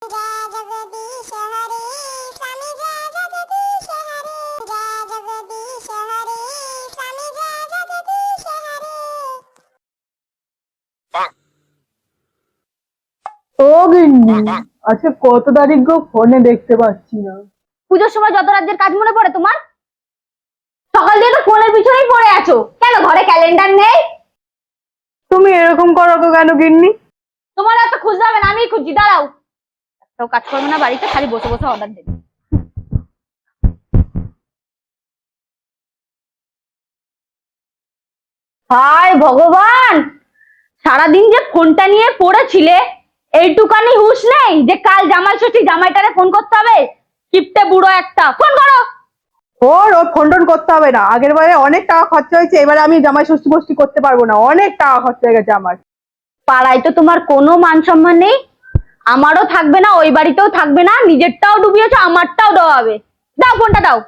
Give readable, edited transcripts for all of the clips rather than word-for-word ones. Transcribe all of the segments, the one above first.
ও গিন্নি, আচ্ছা কত তারিখ গো? ফোনে দেখতে পাচ্ছি না। পুজোর সময় যত রাজ্যের কাজ মনে পড়ে তোমার? সকাল দিয়ে তো ফোনের পিছনেই পড়ে আছো, কেন ঘরে ক্যালেন্ডার নেই? তুমি এরকম করো তো কেন গিন্নি? তোমার এত খুঁজতে হবে না, আমি খুঁজি, দাঁড়াও। একটাও কাজ করবে না বাড়িতে, খালি বসে বসে অর্ডার দেবে। হায় ভগবান, সারাদিন যে ফোনটা নিয়ে পড়েছিলে, এইটুকানি হুঁশ নেই যে কাল জামাই ষষ্ঠী, জামাইটারে ফোন করতে হবে? কিপটে বুড়ো একটা, ফোন করো। ওর ফোন টোন করতে হবে না। আগের বারে অনেক টাকা খরচা হয়েছে, এবারে আমি জামাই ষষ্ঠী ফষ্ঠী করতে পারবো না। অনেক টাকা খরচা হয়ে গেছে আমার। পাড়ায় তো তোমার কোনো মান সম্মান নেই, আমারও থাকবে না, ওই বাড়িতেও থাকবে না, নিজেরটাও ডুবিয়েছো, আমারটাও ডোবাবে। দাও ফোনটা দাও।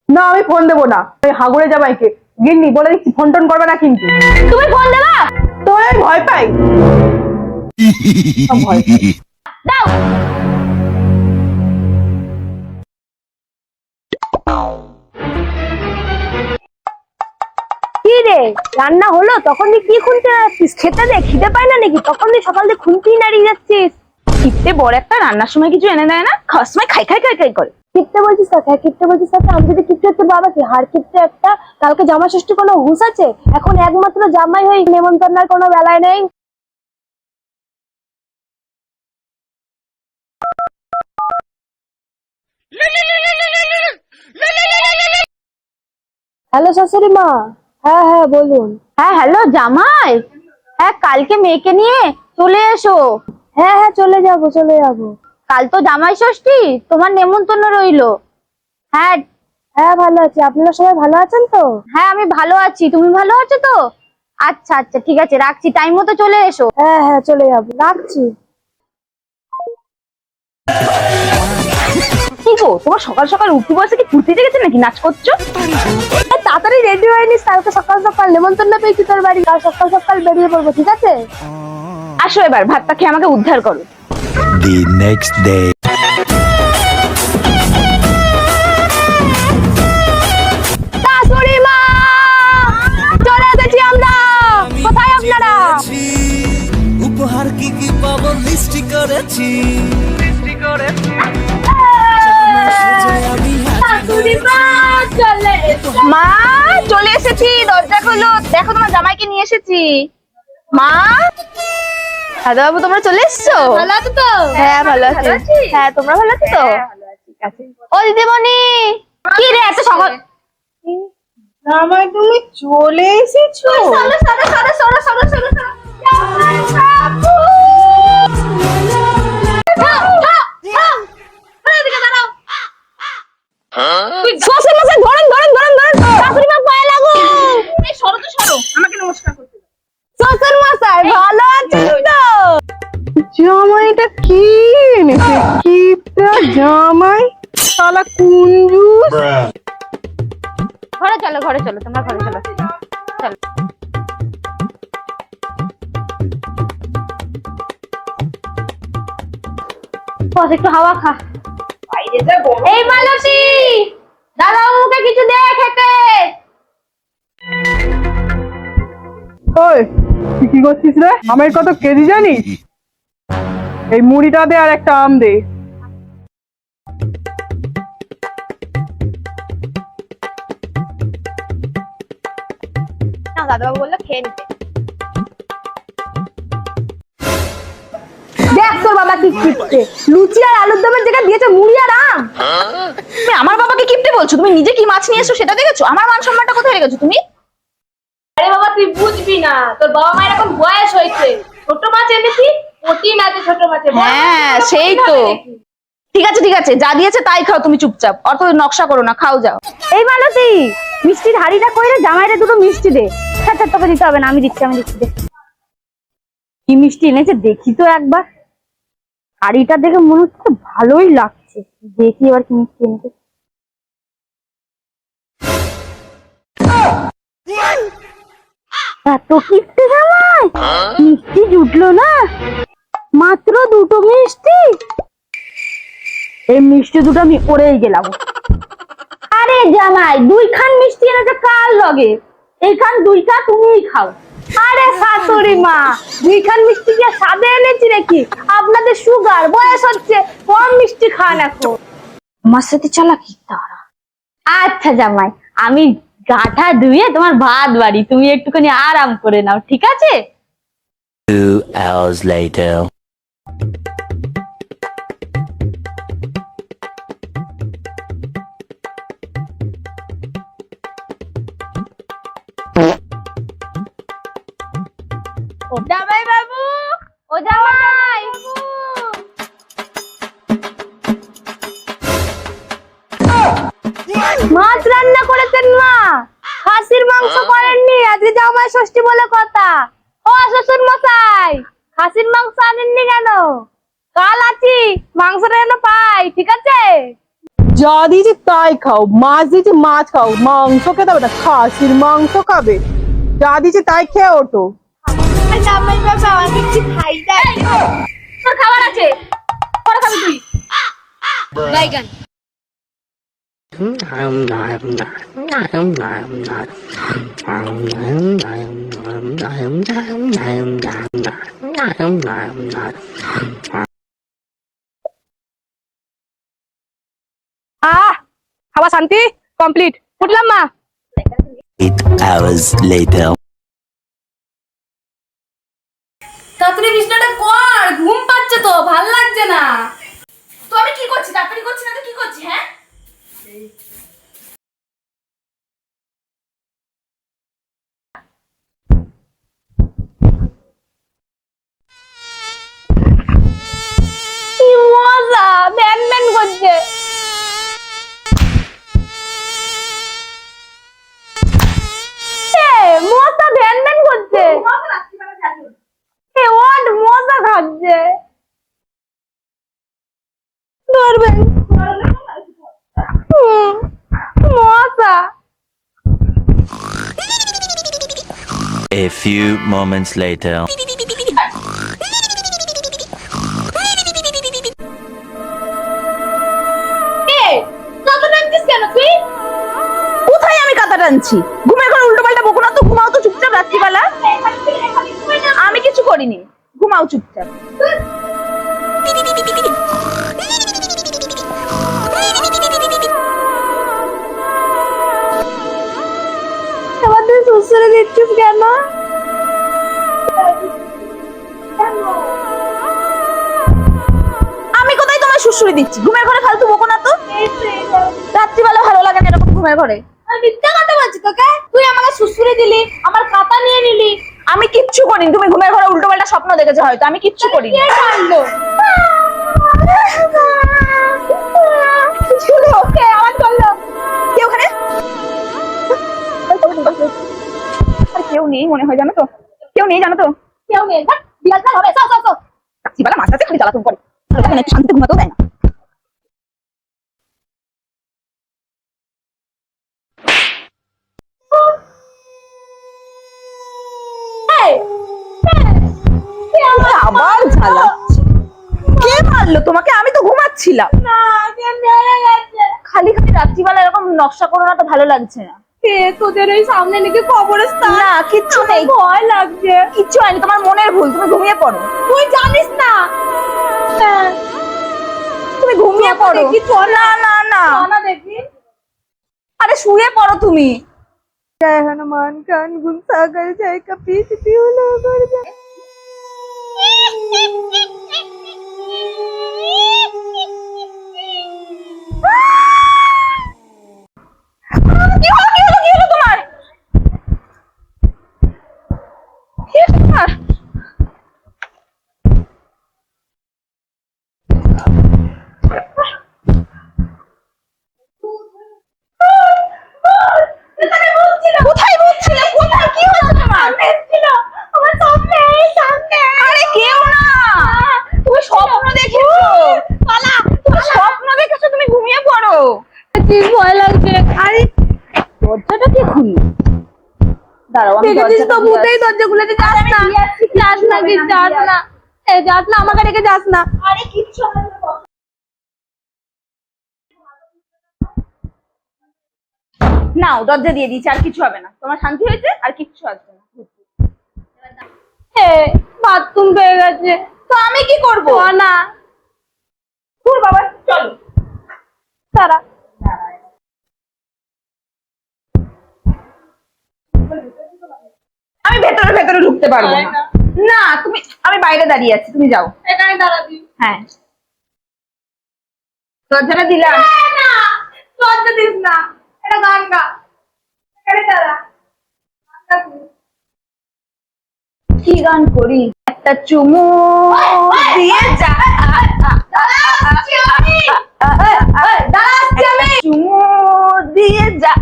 না, আমি ফোন দেবো না ওই হাগুড়ে জামাইকে। গিন্নি বলে দিচ্ছি, ফোন টোন করবে না কিন্তু। তুমি ফোন দেবা? তোমার আমি ভয় পাই। ভয় পাই। দাও। কি রে, রান্না হলো? তখন দিয়ে কি খুনতে যাচ্ছিস? খেতে দে, খিদে পায় না নাকি? তখন দিয়ে সকাল দিয়ে খুনতেই নাড়িয়ে যাচ্ছিস। কিপটে বড় একটা, রান্নার সময় কিছু এনে দেয় না, খাওয়ার সময় খাই খাই খাই খাই করে। কিপটে বলছিস কাকে? হ্যাঁ, কিপটে বলছিস কাকে? আমি যদি কিপটে হচ্ছে বাবা কি হার কিপটে একটা? কালকে জামা ষষ্ঠী কোনো হুঁশ আছে? এখন একমাত্র জামাই হয়ে নেমন্তন্নার কোনো বেলায় নেই। হ্যালো শাশুড়ি মা। হ্যাঁ হ্যাঁ বলুন। হ্যাঁ হ্যালো জামাই, হ্যাঁ কালকে মেয়েকে নিয়ে চলে এসো। হ্যাঁ হ্যাঁ চলে যাবো চলে যাবো। কাল তো জামাই ষষ্ঠী, তোমার নেমন্তন্ন রইলো। হ্যাঁ হ্যাঁ ভালো আছি, আপনারা সবাই ভালো আছেন তো? হ্যাঁ আমি ভালো আছি, তুমি ভালো আছো তো? আচ্ছা আচ্ছা ঠিক আছে, রাখছি, টাইম মতো চলে এসো। হ্যাঁ হ্যাঁ চলে যাবো, রাখছি। কি গো, তোমার সকাল সকাল উঠে বসে কি ফুর্তি গেছে নাকি, নাচ করছো? তাড়াতাড়ি রেডি হয়ে নিস, কালকে সকাল সকাল নেমন্তন্ন পেয়েছি তোর বাড়ি। কাল সকাল সকাল বেরিয়ে পড়বো, ঠিক আছে? আসো এবার ভাতটা খেয়ে আমাকে উদ্ধার করো। The next day. শাশুড়ি মা, চলে এসেছি আমরা। কোথায় আপনারা? উপহার কি কি পাবো লিস্টি করেছি। মা চলে এসেছি, দরজা খোলো, দেখো তোমার জামাইকে নিয়ে এসেছি। মা, দাদা বাবু তোমরা চলে এসছো? ভালো আছো তো? হ্যাঁ ভালো আছি। হ্যাঁ তোমরা ভালো আছো তো? ও দিদিমণি, কি রে এত সকাল? জামাই তুমি চলে এসেছো? সরো সরো সরো সরো সরো সরো সরো। জামাই বাবু। শ্বশুর মশাই ধরেন ধরেন ধরেন ধরেন, শাশুড়ি মা পায়ে লাগো। এই সরো তো সরো, আমাকে নমস্কার করতে দাও। শ্বশুর মশাই ভালো আছেন তো? জামাইটা কি এনেছে? কিপটা জামাই, শালা কুঞ্জুস। ঘরে চলো ঘরে চলো, তোমরা ঘরে চলো চলো। বস একটু হাওয়া খা। এই মালতী, দাদা বাবুকে কিছু দে খেতে। ওই তুই কি করছিস রে? আমের কত কেজি জানিস? এই মুড়িটা দে আর একটা আম দে। না দাদা বাবু বললো খেয়ে নিতে। দেখ তোর বাবা কি কিপটে, লুচি আর আলুর দমের জায়গায় দিয়েছে মুড়ি আর আম। তুমি আমার বাবাকে কিপটে বলছো? তুমি নিজে কি মাছ নিয়ে এসো সেটা দেখেছো? আমার মান সম্মানটা কোথায় রেখেছো তুমি? আরে বাবা তুই বুঝবি না, তোর বাবা মায়ের এখন বয়স হয়েছে। ছোট মাছ এনেছি, প্রোটিন আছে ছোট মাছে। হ্যাঁ সেই তো। ঠিক আছে ঠিক আছে, যা দিয়েছে তাই খাও, তুমি চুপচাপ, অত নকশা করো না, খাও যাও। এই মালতী, মিষ্টির হাড়িটা কইরে জামাইরে দুটো মিষ্টি দে। আচ্ছা তোকে দিতে হবে না, আমি দিচ্ছি আমি দিচ্ছি। কি মিষ্টি এনেছে দেখি তো একবার। হাড়িটা দেখে মনে হচ্ছে ভালোই লাগছে, দেখি এবার কি মিষ্টি এনেছে। এত কিপটে জামাই, মিষ্টি জুটলো না, মাত্র দুটো মিষ্টি। এই মিষ্টি দুটো আমি ওরেই গেলাম। আরে জামাই, 2 খান মিষ্টি এনেছে কার লগে? এইখান 2টা তুমিই খাও। আরে শাশুড়ি মা, 2 খান মিষ্টি কি সাদে এনেছি নাকি? আপনাদের সুগার, বয়স হচ্ছে, কম মিষ্টি খান এখন। আমার সাথে চালাকি তারা। আচ্ছা জামাই, আমি গাঁঠা ধুয়ে তোমার ভাত বাড়ি, তুমি একটুখানি আরাম করে নাও, ঠিক আছে? 2 hours later. জামাই বাবু, ও জামাই মাছ রান্না করেছেন মা, খাসির মাংস করেননি, আজকে জামাই ষষ্ঠী বলে কথা। ও শ্বশুর মশাই, খাসির মাংস আনেননি কেন? কাল আছি, মাংসটা যেন পাই, ঠিক আছে? যা দিয়েছি তাই খাও, মাছ দিয়েছি মাছ খাও, মাংস খেতে হবে না, খাসির মাংস খাবে? যা দিয়েছি তাই খেয়ে ওঠো। জামাই বাবু আমার কিছু খাই দেয়, তোর খাবার আছে, পরে খাবি তুই। বাইগান খাওয়া শান্তি কমপ্লিট, উঠলাম মা। 8 hours later. তাড়াতাড়ি বিছনাটা কর, ঘুম পাচ্ছে তো, ভাল লাগছে না। তো আমি কি করছি? তাড়াতাড়ি করছি না তো কি করছি? হ্যাঁ, কি মজা, ব্যান ব্যান করছে। মজা ব্যান ব্যান করছে, ওয়াট মজা খাচ্ছে। ধরবেন মজা। A few moments later. কোথায় আমি কাঁথা টানছি? ঘুমের ঘরে উল্টো পাল্টা বকো না তো, ঘুমাও তো চুপচাপ রাত্রিবেলা। আমি কিছু করিনি, ঘুমাও চুপচাপ। এবার তুই সুসরে দিচ্ছিস কেন? আমি কোথায় তোমার শ্বশুরে দিচ্ছি? ঘুমের ঘরে ফালতু বকো না তো, রাত্রিবেলা ভালো লাগে না এরকম ঘুমের ঘরে। মিথ্যা কথা বলছি তোকে, তুই আমাকে শ্বশুরে দিলি, আমার খাতা নিয়ে নিলি। আমি কিচ্ছু করিনি, তুমি ঘুমের ঘরে উল্টো পাল্টা স্বপ্ন দেখেছো হয়তো, আমি কিচ্ছু করিনি। ওকে আমার চললো, কে ওখানে? আর কেউ নেই মনে হয়, জানো তো, কেউ নেই, জানো তো, কেউ নেই। বিড়াল হবে, সব সব সব রাত্রিবেলা মাছ আছে, খালি জ্বালাতন করে, শান্তিতে ঘুমাতেও দেয় না। আবার ঝালাচ্ছে। কে মারলো তোমাকে? আমি তো ঘুমাচ্ছিলাম। খালি খালি রাত্রিবেলা এরকম নকশা করো না তো, ভালো লাগছে না। তোদের ওই সামনে নাকি কবরস্থান? না কিচ্ছু নেই, ভয় লাগছে। কিচ্ছু হয়নি, তোমার মনের ভুল, তুমি ঘুমিয়ে পড়ো। তুই জানিস না, তুমি ঘুমিয়ে পড়ো। না না না, দেখি। আরে শুয়ে পড়ো তুমি। জয় হনুমান কান গুন সাগর, জয় কপিস পিউলো গর জয়। কি হলো তোমার? কি হলো তোমার? কোথায় বুঝছিলে? কোথায় কি হলো তোমার? আমার সামনে, সামনে। আরে কেউ না, তুমি স্বপ্ন দেখেছো। পালা, তুমি স্বপ্ন দেখেছো, তুমি ঘুমিয়ে পড়ো। কি ভয় লাগছে। আরে দরজাটা কি খুলি? দাঁড়াও, আমি দরজাটা ভূতেই দরজা খুলেছে। যাস না, যাস না, যাস না, যাস না, আমাকে রেখে যাস না। আরে কিচ্ছু হবে না। নাও দরজা দিয়ে দিয়েছি, আর কিছু হবে না, তোমার শান্তি হয়েছে, আর কিচ্ছু আসবে না। বাথরুম পেয়ে গেছে। তো আমি কি করবো? না তোর বাবা, চলো। তারা আমি ভেতরে ভেতরে ঢুকতে পারবো না। না তুমি, আমি বাইরে দাঁড়িয়ে আছি, তুমি যাও। এখানে দাঁড়াবি। হ্যাঁ, দরজাটা দিলাম। না লজ্জা দিস না, এটা গান গা। এখানে দাঁড়া। কি গান করি? একটা চুমু দিয়ে যা। দাঁড়াচ্ছি আমি। চুমু দিয়ে যা।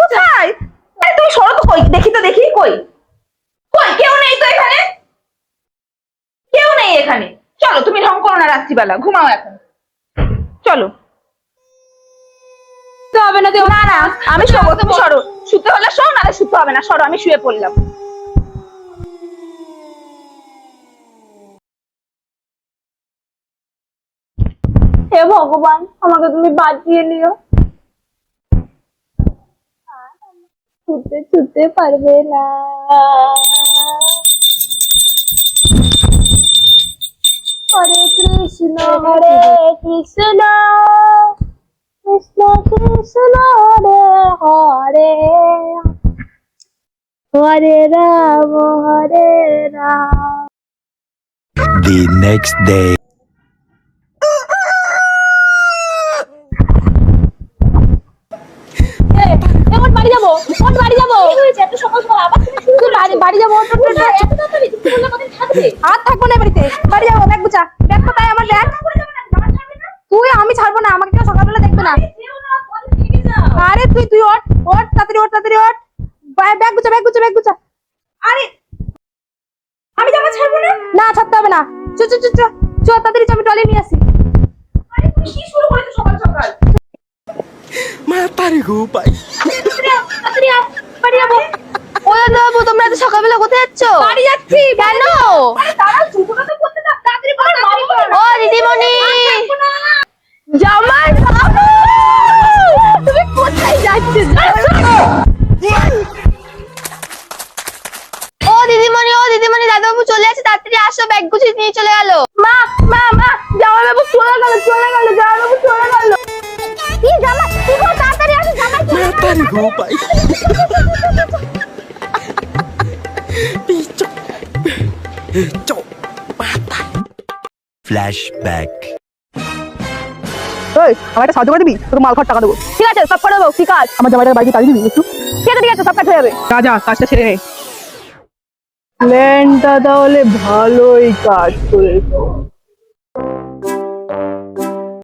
কোথায়? তুমি সরো তো, কই দেখি তো, দেখি কই কই, কেউ নেই তো এখানে, কেউ নেই এখানে। চলো, তুমি ঢং করো না, রাত্রিবেলা ঘুমাও এখন, চলো। হবে না, না না, আমি শোবো, তুমি সরো। শুতে হলে শো, নাহলে শুতে হবে না, সরো, আমি শুয়ে পড়লাম। হে ভগবান, আমাকে তুমি বাঁচিয়ে নিও। ছুটতে ছুটতে পারবে না। হরে কৃষ্ণ হরে কৃষ্ণ কৃষ্ণ কৃষ্ণ হরে হরে হরে রাম হরে রাম। The next day. বাড়ি যাবো, বাড়ি যাবো। বাড়ি যাবো, আর থাকবো না বাড়িতে। বাড়ি যাবো, ব্যাগ গুছা। ব্যাগ কোথায় আমার ব্যাগ? তুই, আমি ছাড়বো না, আমাকে কেউ সকালবেলা দেখবে না। আরে তুই ওঠ, ওঠ তাড়াতাড়ি, ওঠ তাড়াতাড়ি, ওঠ। ব্যাগ গুছা, ব্যাগ গুছা, ব্যাগ গুছা। আরে আমি জামা ছাড়বো না। না, ছাড়তে হবে না। চ চ চ চ চ, তাড়াতাড়ি চ, আমি টলি নিয়ে আসি। আরে তুমি কি শুরু করেছো সকাল সকাল? Matarik ko pa. তাড়াতাড়ি আয়, বাড়ি যাবো। ওই বাবু, তোমরা এত সকালবেলা কোথায় যাচ্ছ? বাড়ি যাচ্ছি। কেন? আরে দাঁড়াও, জুতোটা তো পরতে দাও, তাড়াতাড়ি করো, তাড়াতাড়ি করো। ও দিদিমণি, জামাই বাবু, তুমি কোথায় যাচ্ছ? ও দিদিমণি, দাদাবাবু চলে আসে, তাড়াতাড়ি আসো, ব্যাগ গুছিয়ে নিয়ে চলে গেল। মা মা মা, জামাই বাবু চলে গেল, জামাই বাবু চলে গেল। কি জামাই? কি গো, তাড়াতাড়ি আসো, জামাই চলে গেল। Matarik ko pa. Picho. Picho. Patay. Flashback. এই, আমার একটা সাহায্য করে দিবি? তোর মাল খাওয়ার টাকা দেবো। ঠিক আছে, সব করে দেবো। কি কাজ? আমার জামাইটার বাড়িতে তাড়িয়ে দিবি একটু। ঠিক আছে, সব কাজ হয়ে যাবে। যা যা, কাজটা সেরে নে। প্ল্যানটা তাহলে ভালোই কাজ করেছো।